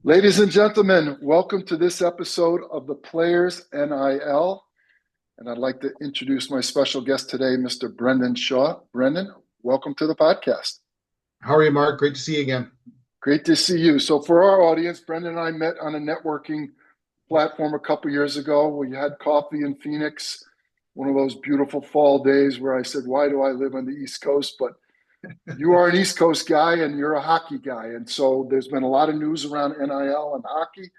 Ladies and gentlemen, welcome to this episode of the Players NIL. And I'd like to introduce my special guest today, Mr. Brendan Shaw. Brendan, welcome to the podcast. How are you, Mark? Great to see you again. Great to see you. So for our audience, Brendan and I met on a networking platform a couple years ago. We had coffee in Phoenix, one of those beautiful fall days where I said, why do I live on the East Coast? But you are an East Coast guy and you're a hockey guy. And so there's been a lot of news around NIL and hockey.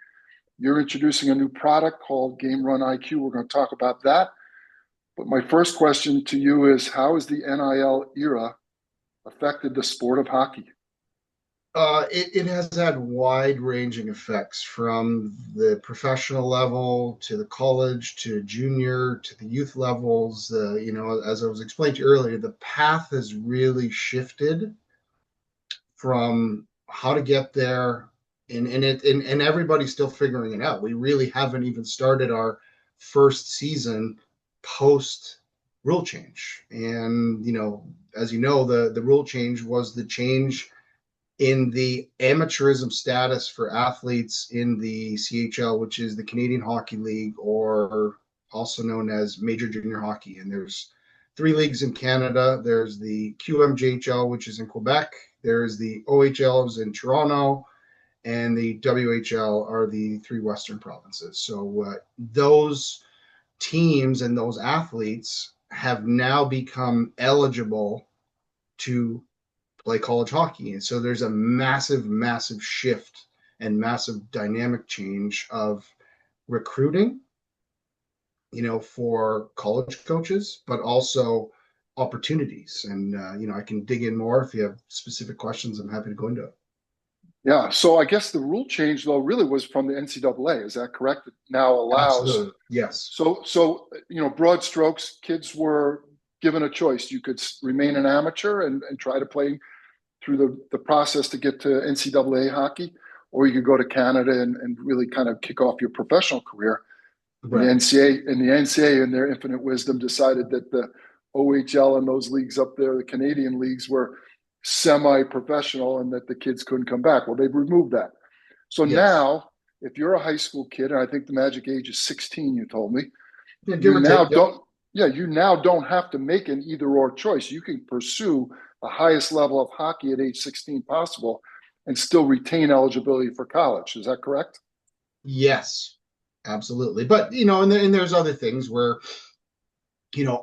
You're introducing a new product called GameRun.ai. We're going to talk about that. But my first question to you is, how has the NIL era affected the sport of hockey? It has had wide-ranging effects from the professional level to the college to junior to the youth levels. As I was explaining to you earlier, the path has really shifted from how to get there, and everybody's still figuring it out. We really haven't even started our first season post rule change, and as you know, the rule change was the change in the amateurism status for athletes in the CHL, which is the Canadian Hockey League, or also known as Major Junior Hockey. And there's three leagues in Canada. There's the QMJHL, which is in Quebec. There's the OHLs in Toronto, and the WHL are the three Western provinces. So those teams and those athletes have now become eligible to play college hockey. And so there's a massive, massive shift and massive dynamic change of recruiting, for college coaches, but also opportunities. And, I can dig in more if you have specific questions. I'm happy to go into it. Yeah, so I guess the rule change, though, really was from the NCAA. Is that correct? It now allows. Absolutely. Yes. So broad strokes, kids were given a choice. You could remain an amateur and try to play through the process to get to NCAA hockey, or you could go to Canada and really kind of kick off your professional career. Right. And the NCAA, in their infinite wisdom, decided that the OHL and those leagues up there, the Canadian leagues, were semi-professional and that the kids couldn't come back. Well, they've removed that. So Yes. now, if you're a high school kid, and I think the magic age is 16, you told me, Yeah, give you or now take. Yep. don't. Yeah, you now don't have to make an either-or choice. You can pursue the highest level of hockey at age 16 possible and still retain eligibility for college. Is that correct? Yes, absolutely. But, and there's other things where,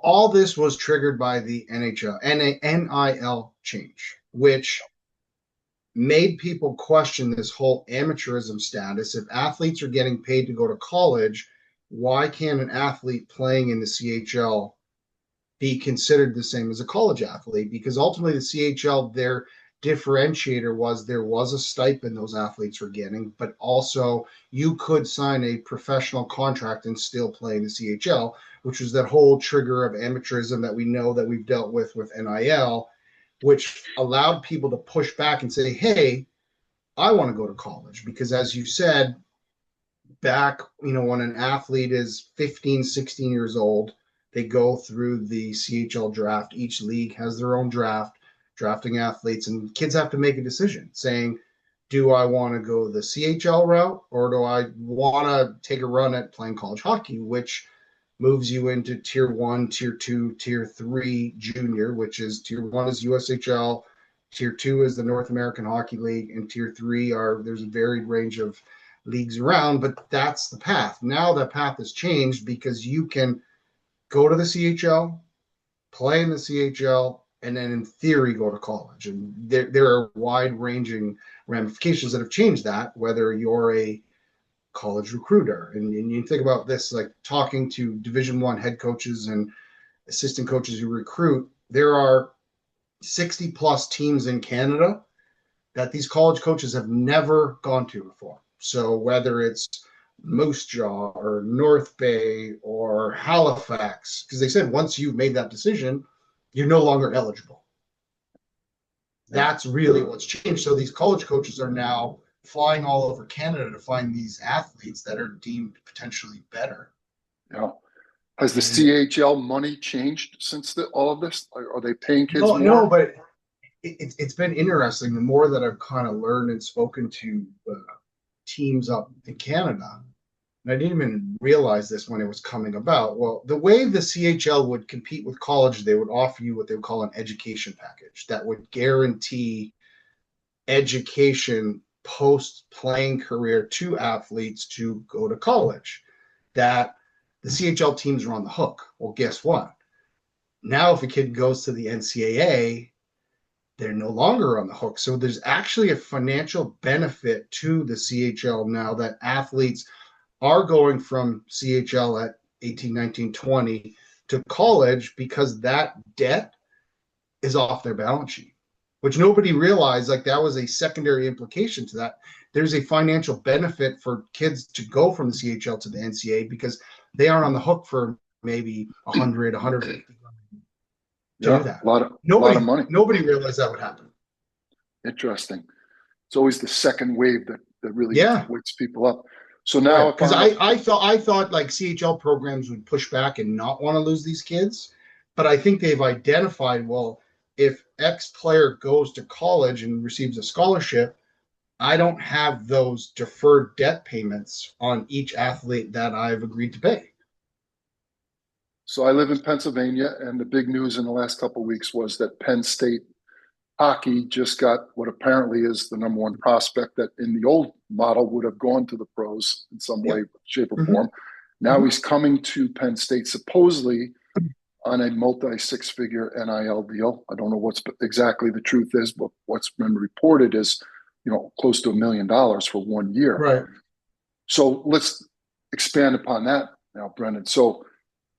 all this was triggered by the NIL change, which made people question this whole amateurism status. If athletes are getting paid to go to college, why can't an athlete playing in the CHL be considered the same as a college athlete? Because ultimately the CHL, their differentiator was there was a stipend those athletes were getting, but also you could sign a professional contract and still play in the CHL, which was that whole trigger of amateurism that we know that we've dealt with NIL, which allowed people to push back and say, hey, I want to go to college. Because as you said, back, when an athlete is 15, 16 years old, they go through the CHL draft. Each league has their own draft, drafting athletes, and kids have to make a decision saying, do I want to go the CHL route or do I want to take a run at playing college hockey, which moves you into tier 1, tier 2, tier 3 junior, which is tier 1 is USHL, tier 2 is the North American Hockey League, and tier 3 there's a varied range of leagues around, but that's the path. Now that path has changed because you can go to the CHL, play in the CHL, and then in theory go to college. And there are wide-ranging ramifications that have changed that, whether you're a college recruiter. And you think about this, like talking to Division I head coaches and assistant coaches who recruit, there are 60 plus teams in Canada that these college coaches have never gone to before. So whether it's Moose Jaw or North Bay or Halifax, because they said once you've made that decision, you're no longer eligible. That's really what's changed. So these college coaches are now flying all over Canada to find these athletes that are deemed potentially better. Yeah. Has the CHL money changed since all of this? Are they paying kids more? No, but it's been interesting. The more that I've kind of learned and spoken to teams up in Canada, and I didn't even realize this when it was coming about. Well, the way the CHL would compete with college, they would offer you what they would call an education package that would guarantee education post playing career to athletes to go to college, that the CHL teams are on the hook. Well, guess what? Now, if a kid goes to the NCAA, they're no longer on the hook. So there's actually a financial benefit to the CHL now that athletes are going from CHL at 18, 19, 20 to college because that debt is off their balance sheet, which nobody realized. Like, that was a secondary implication to that. There's a financial benefit for kids to go from the CHL to the NCAA because they aren't on the hook for maybe 100, 150 to do that. A lot of money. Nobody realized that would happen. Interesting. It's always the second wave that really wakes people up. So now, because I thought like CHL programs would push back and not want to lose these kids, but I think they've identified, well, if X player goes to college and receives a scholarship, I don't have those deferred debt payments on each athlete that I've agreed to pay. So I live in Pennsylvania, and the big news in the last couple of weeks was that Penn State hockey just got what apparently is the number one prospect that in the old model would have gone to the pros in some way, shape, or form. Now he's coming to Penn State supposedly on a multi-six-figure NIL deal. I don't know what's exactly the truth is, but what's been reported is, close to $1 million for 1 year. Right. So let's expand upon that now, Brendan. So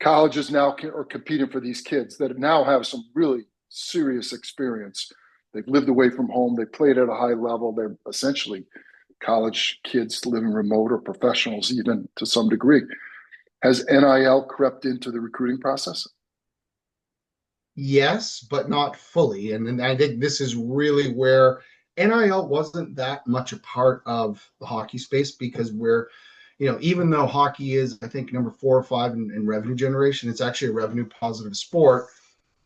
colleges now are competing for these kids that now have some really serious experience. They've lived away from home. They played at a high level. They're essentially college kids living remote, or professionals even to some degree. Has NIL crept into the recruiting process? Yes, but not fully. And I think this is really where NIL wasn't that much a part of the hockey space, because we're, even though hockey is, I think, number 4 or 5 in revenue generation, it's actually a revenue positive sport.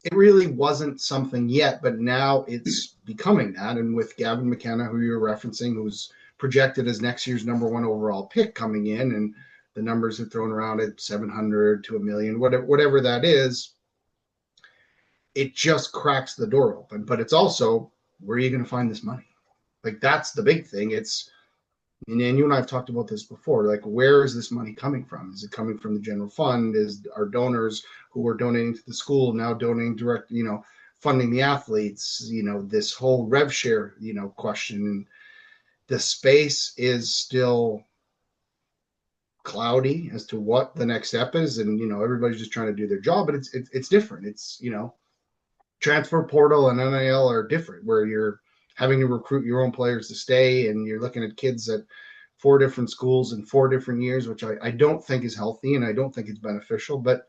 It really wasn't something yet, but now it's becoming that. And with Gavin McKenna, who you're referencing, who's projected as next year's number 1 overall pick coming in, and the numbers are thrown around at 700 to $1 million, whatever that is, it just cracks the door open. But it's also, where are you going to find this money? Like, that's the big thing. And you and I have talked about this before, like, where is this money coming from? Is it coming from the general fund? Is our donors who are donating to the school now donating direct, funding the athletes, this whole rev share, question. The space is still cloudy as to what the next step is. And, everybody's just trying to do their job, but it's different. It's, transfer portal and NIL are different, where you're having to recruit your own players to stay, and you're looking at kids at 4 different schools in 4 different years, which I don't think is healthy, and I don't think it's beneficial. But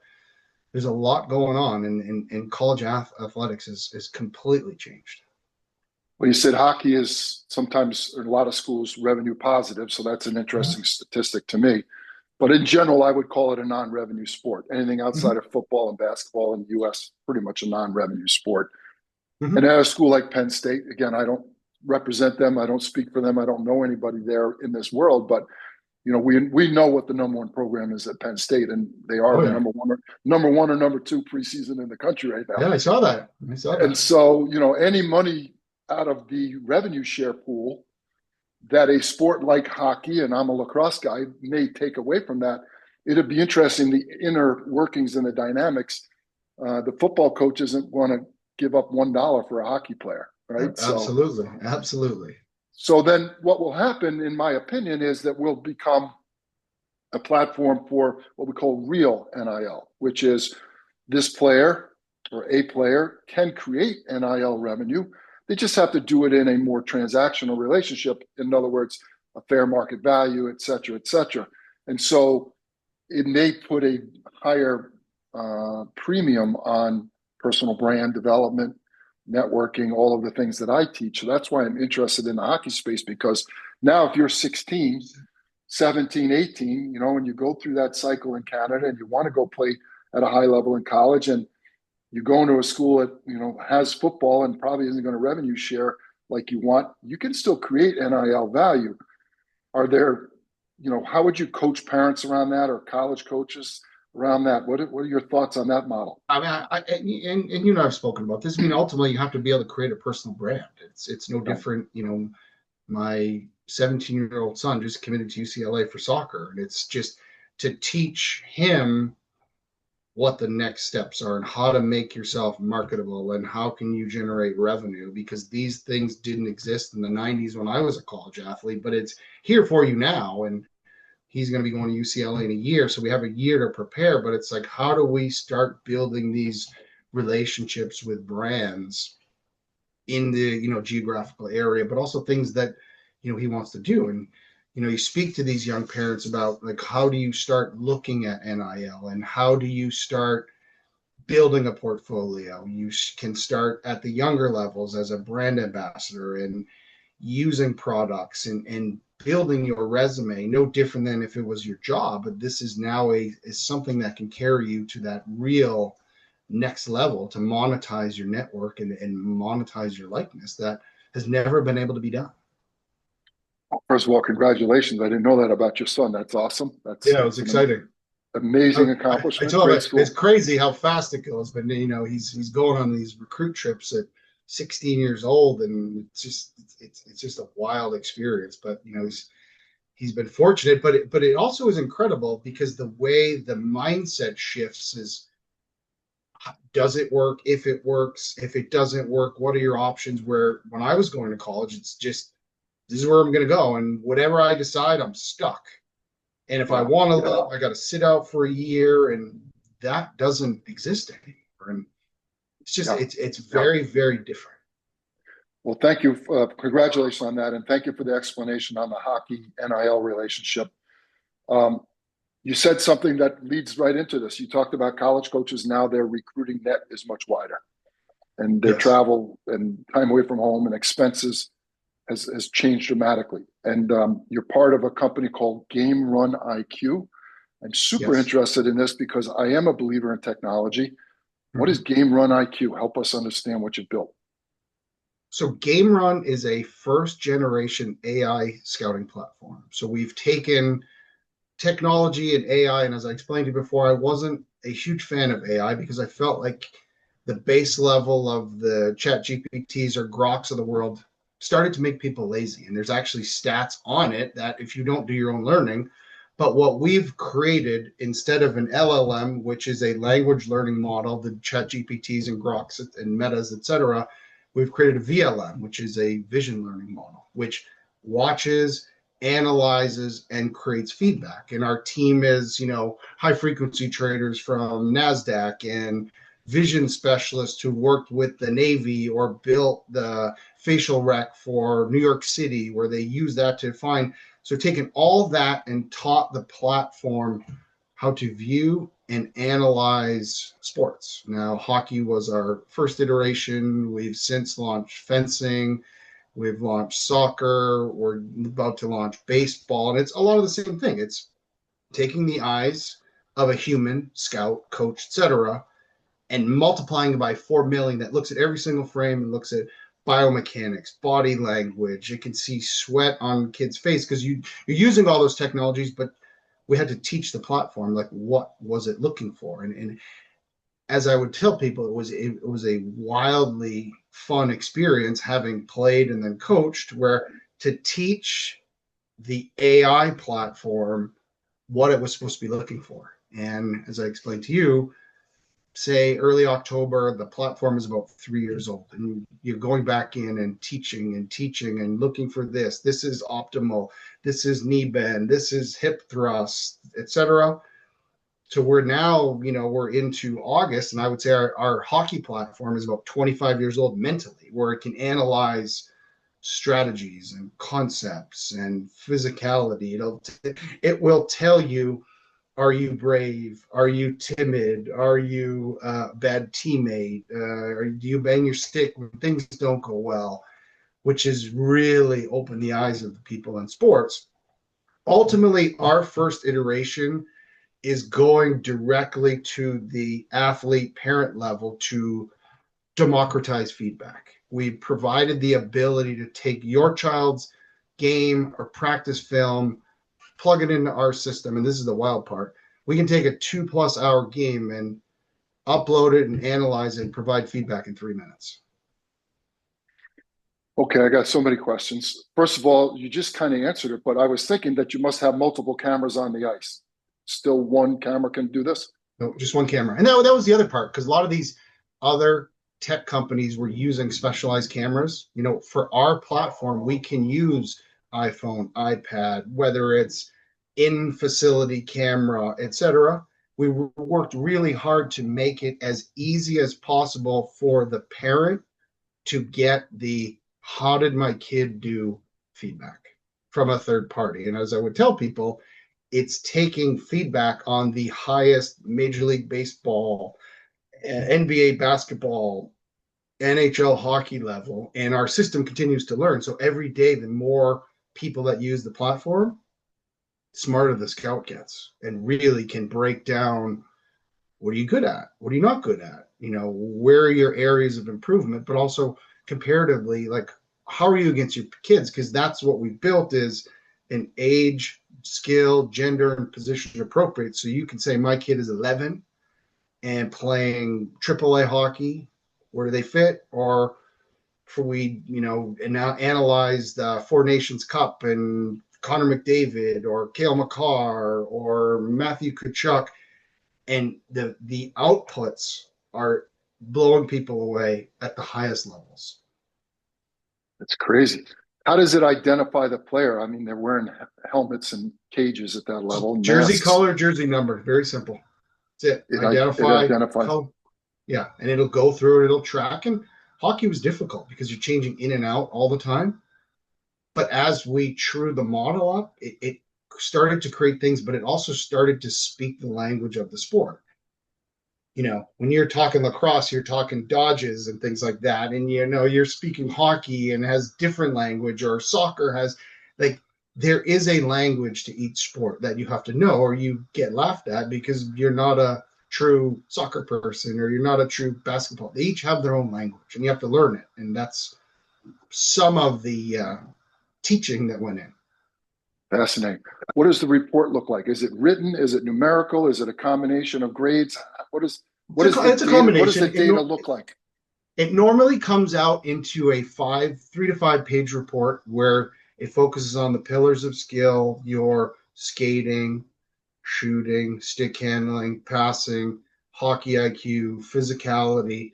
there's a lot going on, and college athletics is completely changed. Well, you said hockey is sometimes, in a lot of schools, revenue positive, so that's an interesting statistic to me. But in general, I would call it a non-revenue sport. Anything outside of football and basketball in the U.S., pretty much a non-revenue sport. And at a school like Penn State, again, I don't represent them. I don't speak for them. I don't know anybody there in this world. But, we know what the number 1 program is at Penn State, and they are the number one or number 2 preseason in the country right now. Yeah, I saw that. And so, any money out of the revenue share pool that a sport like hockey, and I'm a lacrosse guy, may take away from that, it'd be interesting, the inner workings and the dynamics. The football coach isn't going to give up $1 for a hockey player, right? Absolutely. So then what will happen, in my opinion, is that we'll become a platform for what we call real NIL, which is this player or a player can create NIL revenue. They just have to do it in a more transactional relationship. In other words, a fair market value, et cetera, et cetera. And so it may put a higher premium on personal brand development, networking, all of the things that I teach. So that's why I'm interested in the hockey space, because now if you're 16, 17, 18, and you go through that cycle in Canada and you want to go play at a high level in college, and you go into a school that, has football and probably isn't going to revenue share like you want, you can still create NIL value. Are there, how would you coach parents around that or college coaches around that? What are your thoughts on that model? I mean, and you and I have spoken about this. I mean, ultimately, you have to be able to create a personal brand. It's no Yeah. different. My 17-year-old son just committed to UCLA for soccer, and it's just to teach him what the next steps are and how to make yourself marketable and how can you generate revenue, because these things didn't exist in the 90s when I was a college athlete, but it's here for you now. And he's going to be going to UCLA in a year, so we have a year to prepare. But it's like, how do we start building these relationships with brands in the geographical area, but also things that he wants to do. And you speak to these young parents about, like, how do you start looking at NIL and how do you start building a portfolio. You can start at the younger levels as a brand ambassador and using products and building your resume, no different than if it was your job. But this is now is something that can carry you to that real next level to monetize your network and monetize your likeness that has never been able to be done. First of all, congratulations. I didn't know that about your son. That's awesome. Yeah, it was That's an exciting. amazing I accomplishment. told him Great school. it's crazy how fast it goes, but he's going on these recruit trips at 16 years old, and it's just a wild experience. But he's been fortunate, but it also is incredible because the way the mindset shifts is, does it work? If it works, if it doesn't work, what are your options? Where when I was going to college, it's just, this is where I'm going to go, and whatever I decide, I'm stuck. And if I want to leave, I got to sit out for a year, and that doesn't exist anymore. And it's just it's very, very different. Well, thank you. Congratulations on that, and thank you for the explanation on the hockey NIL relationship. You said something that leads right into this. You talked about college coaches. Now their recruiting net is much wider, and their travel and time away from home and expenses has changed dramatically. And you're part of a company called GameRun.ai. I'm super interested in this because I am a believer in technology. What is GameRun.ai? Help us understand what you've built. So GameRun is a first generation AI scouting platform. So we've taken technology and AI, and as I explained to you before, I wasn't a huge fan of AI because I felt like the base level of the chat GPTs or Groks of the world started to make people lazy. And there's actually stats on it that if you don't do your own learning, but what we've created instead of an LLM, which is a language learning model, the chat GPTs and Groks and Metas, etc., we've created a VLM, which is a vision learning model, which watches, analyzes, and creates feedback. And our team is, high frequency traders from NASDAQ and vision specialists who worked with the Navy or built the facial rec for New York City, where they use that to find. So taking all that and taught the platform how to view and analyze sports. Now, hockey was our first iteration. We've since launched fencing. We've launched soccer. We're about to launch baseball. And it's a lot of the same thing. It's taking the eyes of a human, scout, coach, etc., and multiplying it by 4 million that looks at every single frame and looks at biomechanics, body language. It can see sweat on kids' face because you're using all those technologies, but we had to teach the platform, like, what was it looking for? And as I would tell people, it was a wildly fun experience having played and then coached, where to teach the AI platform what it was supposed to be looking for. And as I explained to you, say early October, the platform is about 3 years old, and you're going back in and teaching and looking for this. This is optimal. This is knee bend. This is hip thrust, etc. So we're now, we're into August, and I would say our hockey platform is about 25 years old mentally, where it can analyze strategies and concepts and physicality. It will tell you, are you brave? Are you timid? Are you a bad teammate? Do you bang your stick when things don't go well? Which has really opened the eyes of the people in sports. Ultimately, our first iteration is going directly to the athlete parent level to democratize feedback. We provided the ability to take your child's game or practice film, plug it into our system, and this is the wild part. We can take a 2+ hour game and upload it and analyze it and provide feedback in 3 minutes. Okay, I got so many questions. First of all, you just kind of answered it, but I was thinking that you must have multiple cameras on the ice. Still one camera can do this? No, just one camera. And that was the other part, because a lot of these other tech companies were using specialized cameras. For our platform, we can use iPhone, iPad, whether it's in facility camera, etc. We worked really hard to make it as easy as possible for the parent to get the how did my kid do feedback from a third party. And as I would tell people, it's taking feedback on the highest Major League Baseball, NBA basketball, NHL hockey level, and our system continues to learn. So every day, the more people that use the platform, the smarter the scout gets and really can break down what are you good at? What are you not good at? Where are your areas of improvement, but also comparatively, like, how are you against your kids? Because that's what we built is an age, skill, gender, and position appropriate. So you can say my kid is 11 and playing AAA hockey. Where do they fit? Or for and now analyze the Four Nations Cup and Connor McDavid or Cale Makar or Matthew Tkachuk, and the outputs are blowing people away at the highest levels. That's crazy. How does it identify the player? I mean, they're wearing helmets and cages at that level. Jersey masks. color, jersey number. Very simple. That's it. It identifies. Yeah, and it'll go through it. It'll track. And hockey was difficult because you're changing in and out all the time. But as we true the model up, it started to create things, but it also started to speak the language of the sport. When you're talking lacrosse, you're talking dodges and things like that. And, you're speaking hockey and has different language, or soccer has, like, there is a language to each sport that you have to know, or you get laughed at because you're not a true soccer person or you're not a true basketball. They each have their own language and you have to learn it. And that's some of the teaching that went in. Fascinating. What does the report look like? Is it written? Is it numerical? Is it a combination of grades? It's a combination. What does the data look like? It normally comes out into a 3 to 5 page report where it focuses on the pillars of skill, your skating, shooting, stick handling, passing, hockey IQ, physicality.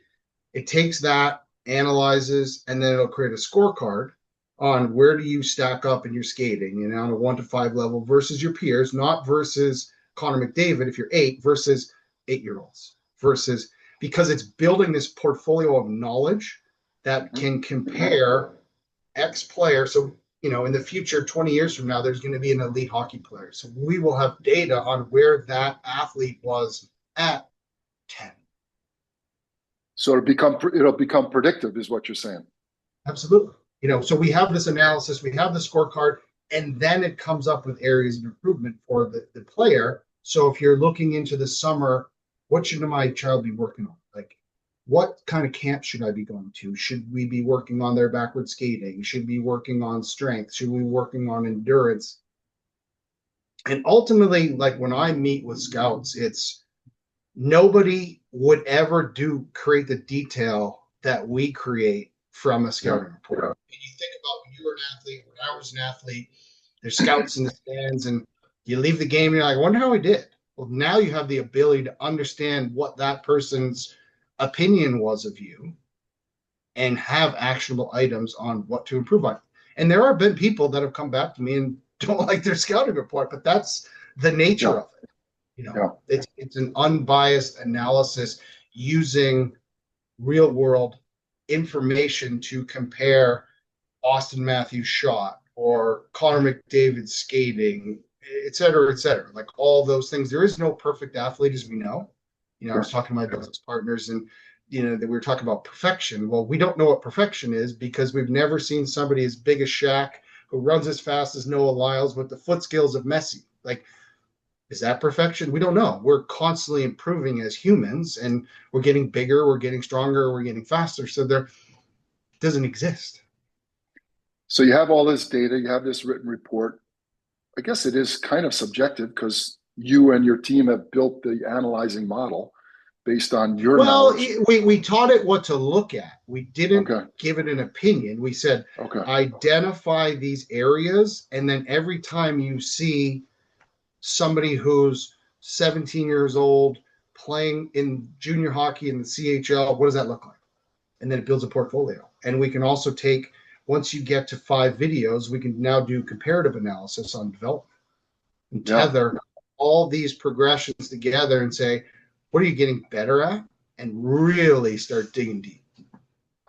It takes that, analyzes, and then it'll create a scorecard on where do you stack up in your skating, on a 1 to 5 level versus your peers, not versus Connor McDavid if you're 8 versus 8-year-olds, versus, because it's building this portfolio of knowledge that can compare X player. So, in the future, 20 years from now, there's going to be an elite hockey player. So we will have data on where that athlete was at 10. So it'll become predictive, is what you're saying. Absolutely. So we have this analysis, we have the scorecard, and then it comes up with areas of improvement for the player. So if you're looking into the summer, what should my child be working on? Like, what kind of camp should I be going to? Should we be working on their backward skating? Should we be working on strength? Should we be working on endurance? And ultimately, like when I meet with scouts, it's nobody would ever create the detail that we create from a scouting report. Yeah. And you think about when you were an athlete, when I was an athlete, there's scouts in the stands, and you leave the game and you're like, I wonder how I did. Well, now you have the ability to understand what that person's opinion was of you and have actionable items on what to improve on. And there have been people that have come back to me and don't like their scouting report, but that's the nature of it. It's an unbiased analysis using real world information to compare Austin Matthews' shot or Connor McDavid's skating, et cetera, like all those things. There is no perfect athlete, as we know. I was talking to my business partners, and that we were talking about perfection. Well, we don't know what perfection is because we've never seen somebody as big as Shaq who runs as fast as Noah Lyles with the foot skills of Messi. Like, is that perfection? We don't know. We're constantly improving as humans, and we're getting bigger, we're getting stronger, we're getting faster. So there doesn't exist. So you have all this data, you have this written report. I guess it is kind of subjective because you and your team have built the analyzing model based on your Well, knowledge. we taught it what to look at. We didn't Okay. give it an opinion. We said, Okay. identify these areas. And then every time you see somebody who's 17 years old playing in junior hockey in the CHL, what does that look like? And then it builds a portfolio. And we can also take, once you get to 5 videos, we can now do comparative analysis on development and Yeah. tether all these progressions together and say, what are you getting better at? And really start digging deep.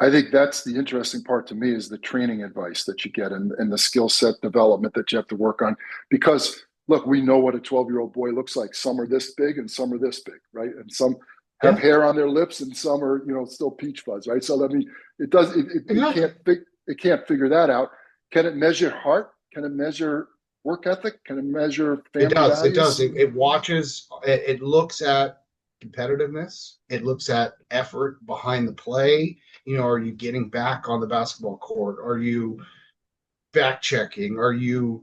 I think that's the interesting part to me is the training advice that you get and the skill set development that you have to work on. Because look, we know what a 12-year-old boy looks like. Some are this big and some are this big, right? And some have hair on their lips and some are, still peach fuzz, right? So it can't figure that out. Can it measure heart? Can it measure work ethic? Can it measure family values? It does. It watches, it looks at competitiveness. It looks at effort behind the play. Are you getting back on the basketball court? Are you back checking? Are you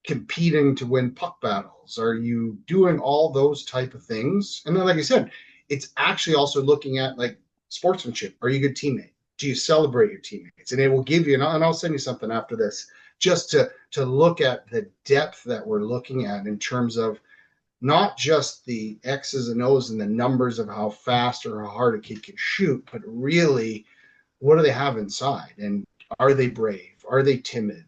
competing to win puck battles? Are you doing all those type of things? And then, like I said, it's actually also looking at like sportsmanship. Are you a good teammate? Do you celebrate your teammates? And it will give you, and I'll send you something after this, just to look at the depth that we're looking at in terms of not just the X's and O's and the numbers of how fast or how hard a kid can shoot, but really what do they have inside? And are they brave? Are they timid?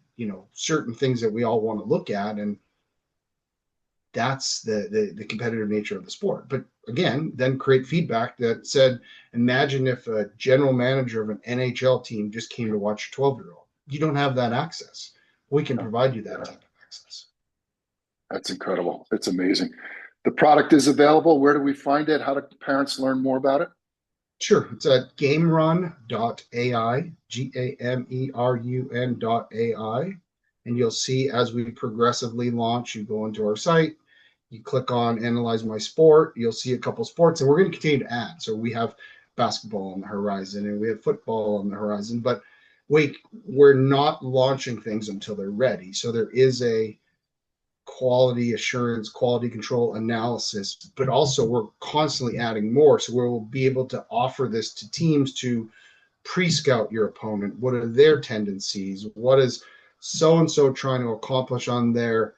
Certain things that we all want to look at. And that's the competitive nature of the sport. But again, then create feedback that said, imagine if a general manager of an NHL team just came to watch a 12-year-old. You don't have that access. We can provide you that type of access. That's incredible. It's amazing. The product is available. Where do we find it? How do parents learn more about it? Sure. It's at GameRun.ai, GamerUN.ai. And you'll see as we progressively launch, you go into our site, you click on Analyze My Sport, you'll see a couple sports, and we're going to continue to add. So we have basketball on the horizon, and we have football on the horizon, but we're not launching things until they're ready. So there is a quality assurance, quality control analysis, but also we're constantly adding more. So we'll be able to offer this to teams to pre-scout your opponent. What are their tendencies? What is so-and-so trying to accomplish on their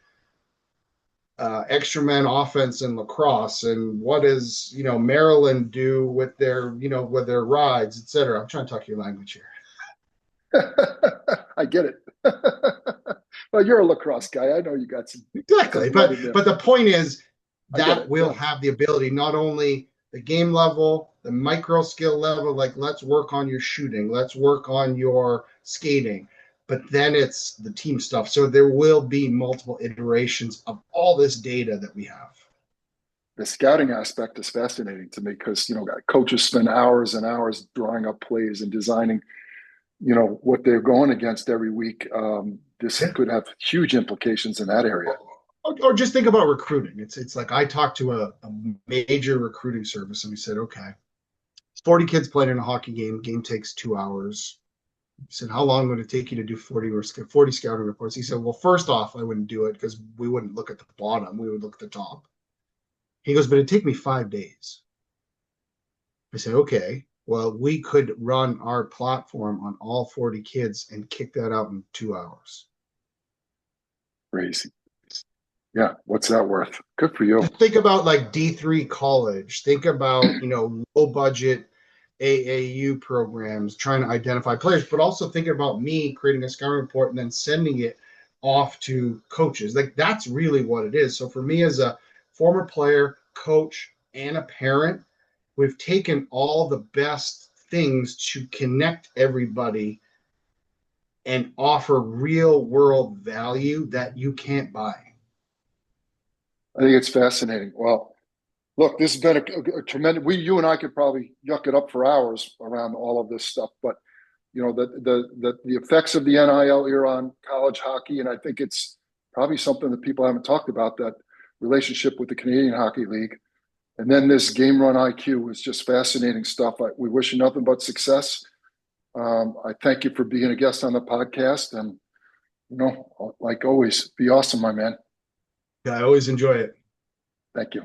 extra man offense in lacrosse? And what does, Maryland do with their, with their rides, et cetera? I'm trying to talk your language here. I get it. Well, you're a lacrosse guy. I know you got some. Exactly. But the point is that we'll have the ability, not only the game level, the micro skill level, like let's work on your shooting, let's work on your skating, but then it's the team stuff. So there will be multiple iterations of all this data that we have. The scouting aspect is fascinating to me because, coaches spend hours and hours drawing up plays and designing, what they're going against every week. This could have huge implications in that area. Or just think about recruiting. It's like I talked to a major recruiting service and we said, okay, 40 kids playing in a hockey game. Game takes 2 hours. He said, how long would it take you to do 40 scouting reports? He said, well, first off, I wouldn't do it because we wouldn't look at the bottom. We would look at the top. He goes, but it'd take me 5 days. I said, okay, well, we could run our platform on all 40 kids and kick that out in 2 hours. Crazy. Yeah, what's that worth? Good for you. Think about like D3 college. Think about, low budget AAU programs trying to identify players, but also thinking about me creating a scouting report and then sending it off to coaches. Like that's really what it is. So for me as a former player, coach, and a parent, we've taken all the best things to connect everybody and offer real world value that you can't buy. I think it's fascinating. Well, look, this has been a tremendous. You and I could probably yuck it up for hours around all of this stuff, but the effects of the NIL era on college hockey, and I think it's probably something that people haven't talked about. That relationship with the Canadian Hockey League, and then this Game Run IQ is just fascinating stuff. We wish you nothing but success. I thank you for being a guest on the podcast, and Like always, be awesome, my man. I always enjoy it. Thank you.